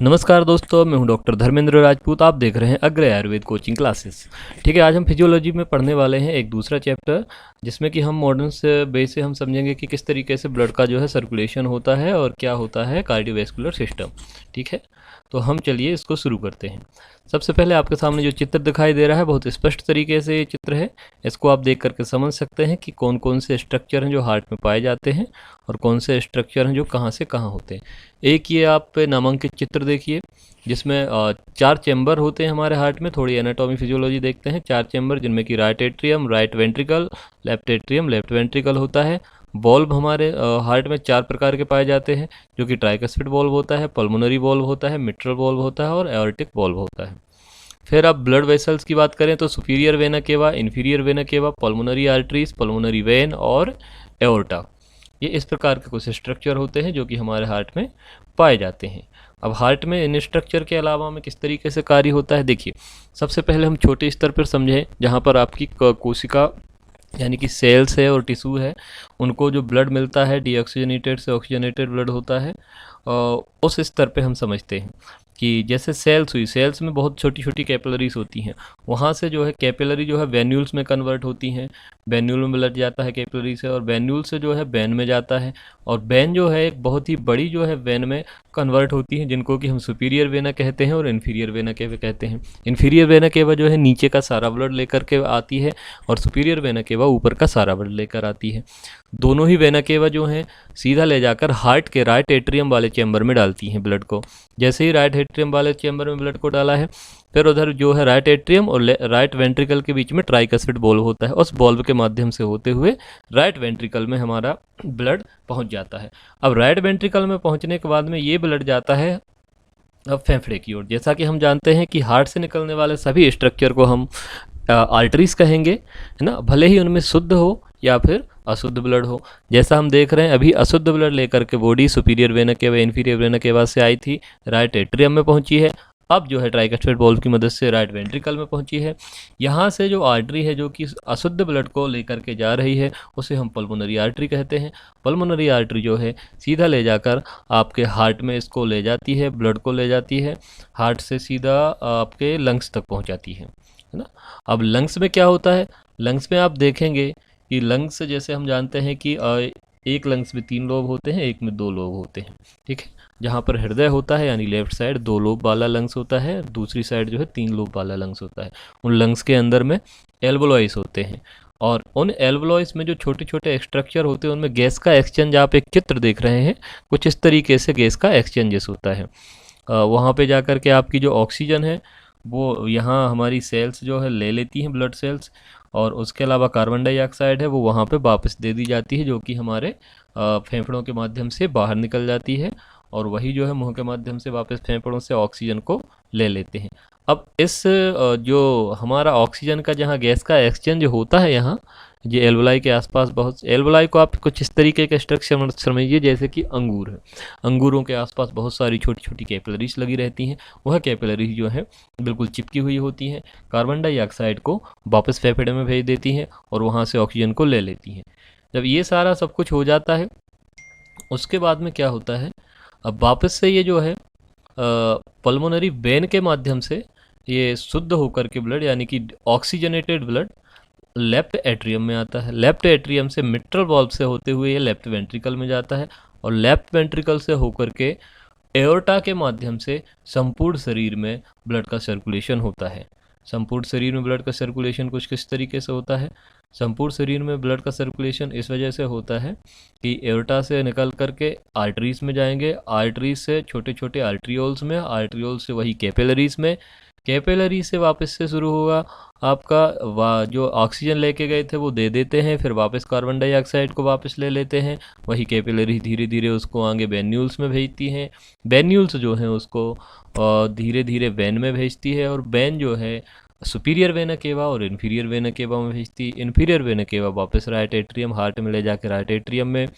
नमस्कार दोस्तों, मैं हूं डॉक्टर धर्मेंद्र राजपूत। आप देख रहे हैं अग्र आयुर्वेद कोचिंग क्लासेस। ठीक है, आज हम फिजियोलॉजी में पढ़ने वाले हैं एक दूसरा चैप्टर, जिसमें कि हम मॉडर्न से बेस से हम समझेंगे कि किस तरीके से ब्लड का जो है सर्कुलेशन होता है और क्या होता है कार्डियोवैस्कुलर सिस्टम। ठीक है, तो हम चलिए इसको शुरू करते हैं। सबसे पहले आपके सामने जो चित्र दिखाई दे रहा है, बहुत स्पष्ट तरीके से ये चित्र है। इसको आप देख करके समझ सकते हैं कि कौन कौन से स्ट्रक्चर हैं जो हार्ट में पाए जाते हैं और कौन से स्ट्रक्चर हैं जो कहाँ से कहाँ होते हैं। एक ये आप नामांकित चित्र देखिए, जिसमें 4 चैम्बर होते हैं हमारे हार्ट में। थोड़ी एनाटॉमी फिजियोलॉजी देखते हैं। 4 चैम्बर, जिनमें कि right atrium, right ventricle, left atrium, left ventricle होता है। वॉल्व हमारे हार्ट में 4 प्रकार के पाए जाते हैं, जो कि ट्राइकस्पिड वॉल्व होता है, पल्मोनरी वॉल्व होता है, मिट्रल वॉल्व होता है और एओर्टिक वॉल्व होता है। फिर अब ब्लड वेसल्स की बात करें तो superior vena cava, inferior vena cava, pulmonary arteries, pulmonary vein और एओर्टा। ये इस प्रकार के कुछ स्ट्रक्चर होते हैं जो कि हमारे हार्ट में पाए जाते हैं। अब हार्ट में इन स्ट्रक्चर के अलावा में किस तरीके से कार्य होता है, देखिए। सबसे पहले हम छोटे स्तर पर समझें, जहाँ पर आपकी कोशिका यानी कि सेल्स है और टिश्यू है, उनको जो ब्लड मिलता है डीऑक्सीजनेटेड से ऑक्सीजनेटेड ब्लड होता है। उस स्तर पे हम समझते हैं कि जैसे सेल्स हुई, सेल्स में बहुत छोटी छोटी कैपिलरीज होती हैं। वहाँ से जो है कैपिलरी जो है वेन्यूल्स में कन्वर्ट होती हैं। वेन्यूल में ब्लड जाता है कैपिलरी से, और वेन्यूल से जो है वेन में जाता है। और वेन जो है एक बहुत ही बड़ी जो है वेन में कन्वर्ट होती है, जिनको कि हम सुपीरियर वेना कहते हैं और इन्फीरियर वेना केवा कहते हैं। इन्फीरियर वेना केवा जो है नीचे का सारा ब्लड लेकर के आती है, और सुपीरियर वेना केवा ऊपर का सारा ब्लड लेकर आती है। दोनों ही वेना केवा जो हैं सीधा ले जाकर हार्ट के राइट एट्रियम वाले चैम्बर में डालती हैं ब्लड को। जैसे ही राइट एट्रियम वाले चैम्बर में ब्लड को डाला है, फिर उधर जो है राइट एट्रियम और राइट वेंट्रिकल के बीच में ट्राइकस्पिड बॉल्व होता है। उस बॉल्व के माध्यम से होते हुए राइट वेंट्रिकल में हमारा ब्लड पहुंच जाता है। अब राइट वेंट्रिकल में पहुंचने के बाद में ये ब्लड जाता है अब फेफड़े की ओर। जैसा कि हम जानते हैं कि हार्ट से निकलने वाले सभी स्ट्रक्चर को हम आर्टरीज कहेंगे, है ना, भले ही उनमें शुद्ध हो या फिर अशुद्ध ब्लड हो। जैसा हम देख रहे हैं, अभी अशुद्ध ब्लड लेकर के body superior vena cava, inferior vena cava से आई थी, राइट एट्रियम में पहुंची है। अब जो है ट्राइकस्पिड वॉल्व की मदद से राइट वेंट्रिकल में पहुंची है। यहाँ से जो आर्टरी है जो कि अशुद्ध ब्लड को लेकर के जा रही है, उसे हम पल्मोनरी आर्टरी कहते हैं। पल्मोनरी आर्टरी जो है सीधा ले जाकर आपके हार्ट में इसको ले जाती है, ब्लड को ले जाती है। हार्ट से सीधा आपके लंग्स तक पहुँचाती है ना। अब लंग्स में क्या होता है, लंग्स में आप देखेंगे कि लंग्स जैसे हम जानते हैं कि एक लंग्स में 3 लोब होते हैं, एक में 2 लोब होते हैं। ठीक है, जहाँ पर हृदय होता है यानी लेफ्ट साइड 2 लोब वाला लंग्स होता है, दूसरी साइड जो है 3 लोब वाला लंग्स होता है। उन लंग्स के अंदर में एल्वोलॉइस होते हैं, और उन एल्वोलॉइस में जो छोटे छोटे स्ट्रक्चर होते हैं उनमें गैस का एक्सचेंज, आप एक चित्र देख रहे हैं, कुछ इस तरीके से गैस का एक्सचेंजेस होता है। वहाँ पे जाकर के आपकी जो ऑक्सीजन है वो यहाँ हमारी सेल्स जो है ले लेती हैं, ब्लड सेल्स, और उसके अलावा कार्बन डाइऑक्साइड है वो वहाँ पे वापस दे दी जाती है, जो कि हमारे फेफड़ों के माध्यम से बाहर निकल जाती है, और वही जो है मुंह के माध्यम से वापस फेफड़ों से ऑक्सीजन को ले लेते हैं। अब इस जो हमारा ऑक्सीजन का जहाँ गैस का एक्सचेंज होता है, यहाँ ये एल्वोलाई के आसपास बहुत, एल्वोलाई को आप कुछ इस तरीके के स्ट्रक्चर समझिए जैसे कि अंगूर है। अंगूरों के आसपास बहुत सारी छोटी छोटी कैपिलरीज लगी रहती हैं। वह कैपिलरीज जो है बिल्कुल चिपकी हुई होती हैं, कार्बन डाइऑक्साइड को वापस फेफड़े में भेज देती हैं और वहाँ से ऑक्सीजन को ले लेती हैं। जब ये सारा सब कुछ हो जाता है, उसके बाद में क्या होता है, अब वापस से ये जो है पल्मोनरी वेन के माध्यम से ये शुद्ध होकर के ब्लड यानी कि ऑक्सीजनेटेड ब्लड लेफ्ट एट्रियम में आता है। लेफ्ट एट्रियम से मिट्रल वॉल्व से होते हुए ये लेफ्ट वेंट्रिकल में जाता है, और लेफ्ट वेंट्रिकल से होकर के एओर्टा के माध्यम से संपूर्ण शरीर में ब्लड का सर्कुलेशन होता है। संपूर्ण शरीर में ब्लड का सर्कुलेशन कुछ किस तरीके से होता है, संपूर्ण शरीर में ब्लड का सर्कुलेशन इस वजह से होता है कि एओर्टा से निकल करके आर्टरीज में जाएंगे, आर्टरीज से छोटे छोटे आर्ट्रियोल्स में, आर्ट्रियोल से वही कैपिलरीज में, कैपिलरी से वापस से शुरू होगा आपका जो ऑक्सीजन लेके गए थे वो दे देते हैं, फिर वापस कार्बन डाइऑक्साइड को वापस ले लेते हैं। वही कैपिलरी धीरे धीरे उसको आगे वेन्यूल्स में भेजती हैं। वेन्यूल्स जो हैं उसको धीरे धीरे वेन में भेजती है, और वेन जो है सुपीरियर वेना केवा और इन्फीरियर वेना केवा में भेजती है। इन्फीरियर वेना केवा वापस राइट एट्रियम, हार्ट में ले जाकर राइट एट्रियम में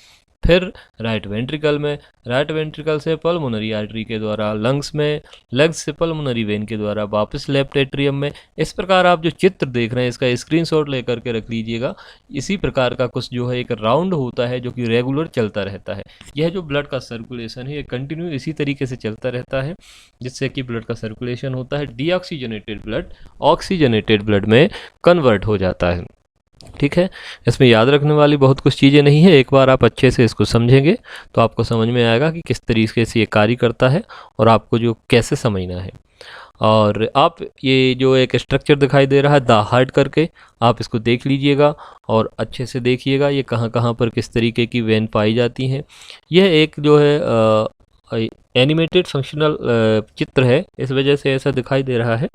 फिर राइट वेंट्रिकल में, राइट वेंट्रिकल से पल्मोनरी आर्टरी के द्वारा लंग्स में, लंग्स से पल्मोनरी वेन के द्वारा वापस लेफ्ट एट्रियम में। इस प्रकार आप जो चित्र देख रहे हैं इसका स्क्रीनशॉट लेकर के रख लीजिएगा। इसी प्रकार का कुछ जो है एक राउंड होता है जो कि रेगुलर चलता रहता है। यह जो ब्लड का सर्कुलेशन है ये कंटिन्यू इसी तरीके से चलता रहता है, जिससे कि ब्लड का सर्कुलेशन होता है, डीऑक्सीजनेटेड ब्लड ऑक्सीजनेटेड ब्लड में कन्वर्ट हो जाता है। ठीक है, इसमें याद रखने वाली बहुत कुछ चीज़ें नहीं है, एक बार आप अच्छे से इसको समझेंगे तो आपको समझ में आएगा कि किस तरीके से ये कार्य करता है और आपको जो कैसे समझना है। और आप ये जो एक स्ट्रक्चर दिखाई दे रहा है द हार्ट करके, आप इसको देख लीजिएगा और अच्छे से देखिएगा ये कहाँ कहाँ पर किस तरीके की वेन पाई जाती हैं। यह एक जो है एनिमेटेड फंक्शनल चित्र है, इस वजह से ऐसा दिखाई दे रहा है।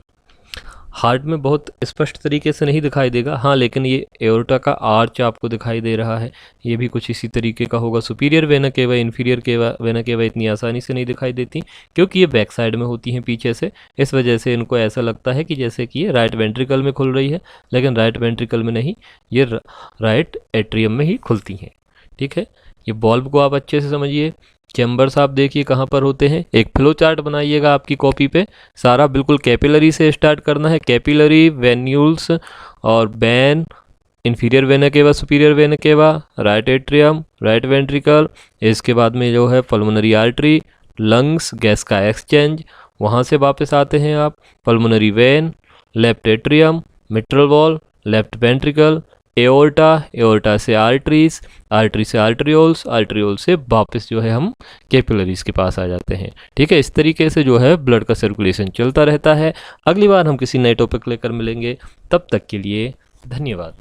हार्ट में बहुत स्पष्ट तरीके से नहीं दिखाई देगा, हाँ, लेकिन ये एओर्टा का आर्च आपको दिखाई दे रहा है, ये भी कुछ इसी तरीके का होगा। Superior vena cava, inferior vena cava इतनी आसानी से नहीं दिखाई देती क्योंकि ये बैक साइड में होती हैं पीछे से, इस वजह से इनको ऐसा लगता है कि जैसे कि ये राइट वेंट्रिकल में खुल रही है, लेकिन राइट वेंट्रिकल में नहीं, ये राइट एट्रियम में ही खुलती हैं। ठीक है, ये बल्ब को आप अच्छे से समझिए। चैम्बर्स आप देखिए कहाँ पर होते हैं, एक फ्लो चार्ट बनाइएगा आपकी कॉपी पे, सारा बिल्कुल कैपिलरी से स्टार्ट करना है, कैपिलरी, वेन्यूल्स और ban, inferior vena cava, superior vena cava, right atrium, right ventricle, इसके बाद में जो है पल्मोनरी आर्टरी, लंग्स, गैस का एक्सचेंज, वहाँ से वापस आते हैं आप pulmonary vein, left atrium, mitral valve, left ventricle, aorta, aorta से आर्टरीज, आर्टरी से आर्टरियोल्स, आर्टरियोल से वापस जो है हम कैपिलरीज के पास आ जाते हैं। ठीक है, इस तरीके से जो है ब्लड का सर्कुलेशन चलता रहता है। अगली बार हम किसी नए टॉपिक लेकर मिलेंगे, तब तक के लिए धन्यवाद।